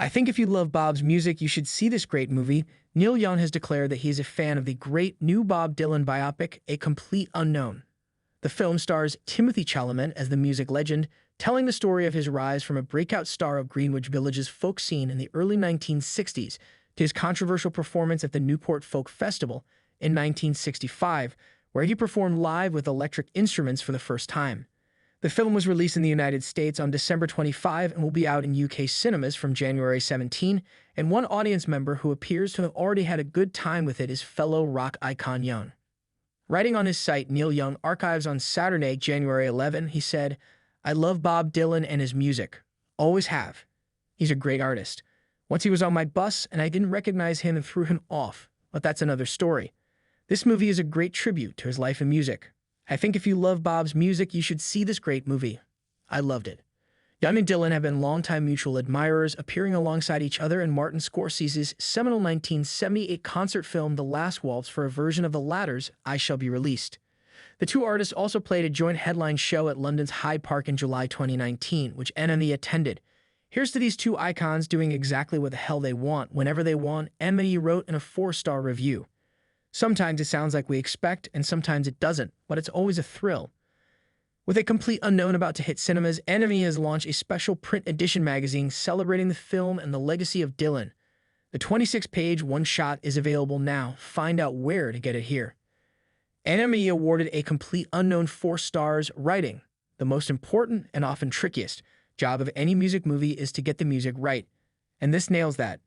I think if you love Bob's music, you should see this great movie. Neil Young has declared that he is a fan of the great new Bob Dylan biopic, A Complete Unknown. The film stars Timothy Chalamet as the music legend, telling the story of his rise from a breakout star of Greenwich Village's folk scene in the early 1960s to his controversial performance at the Newport Folk Festival in 1965, where he performed live with electric instruments for the first time. The film was released in the United States on December 25 and will be out in UK cinemas from January 17, and one audience member who appears to have already had a good time with it is fellow rock icon Young. Writing on his site, Neil Young Archives on Saturday, January 11, he said, "I love Bob Dylan and his music. Always have. He's a great artist. Once he was on my bus and I didn't recognize him and threw him off, but that's another story. This movie is a great tribute to his life and music. I think if you love Bob's music, you should see this great movie. I loved it." Young and Dylan have been longtime mutual admirers, appearing alongside each other in Martin Scorsese's seminal 1978 concert film The Last Waltz for a version of the latter's I Shall Be Released. The two artists also played a joint headline show at London's Hyde Park in July 2019, which NME attended. "Here's to these two icons doing exactly what the hell they want, whenever they want," NME wrote in a 4-star review. "Sometimes it sounds like we expect, and sometimes it doesn't, but it's always a thrill." With A Complete Unknown about to hit cinemas, NME has launched a special print edition magazine celebrating the film and the legacy of Dylan. The 26-page one-shot is available now. Find out where to get it here. NME awarded A Complete Unknown 4 stars, writing, "The most important and often trickiest job of any music movie is to get the music right. And this nails that.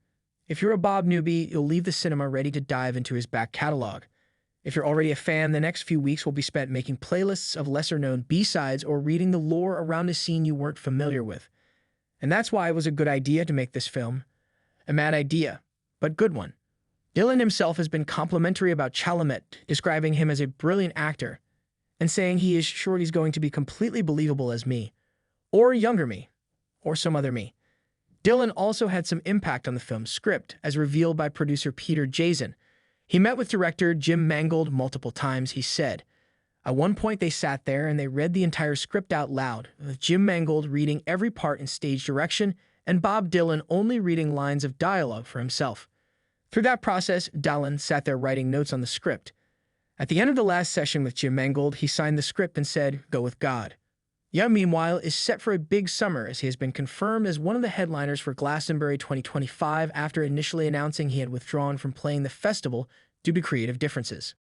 If you're a Bob newbie, you'll leave the cinema ready to dive into his back catalog. If you're already a fan, the next few weeks will be spent making playlists of lesser-known B-sides or reading the lore around a scene you weren't familiar with. And that's why it was a good idea to make this film. A mad idea, but good one." Dylan himself has been complimentary about Chalamet, describing him as a brilliant actor, and saying he is sure he's going to be completely believable as me, or younger me, or some other me. Dylan also had some impact on the film's script, as revealed by producer Peter Jason. He met with director Jim Mangold multiple times, he said. At one point they sat there and they read the entire script out loud, with Jim Mangold reading every part in stage direction and Bob Dylan only reading lines of dialogue for himself. Through that process, Dylan sat there writing notes on the script. At the end of the last session with Jim Mangold, he signed the script and said, "Go with God." Young, meanwhile, is set for a big summer as he has been confirmed as one of the headliners for Glastonbury 2025 after initially announcing he had withdrawn from playing the festival due to creative differences.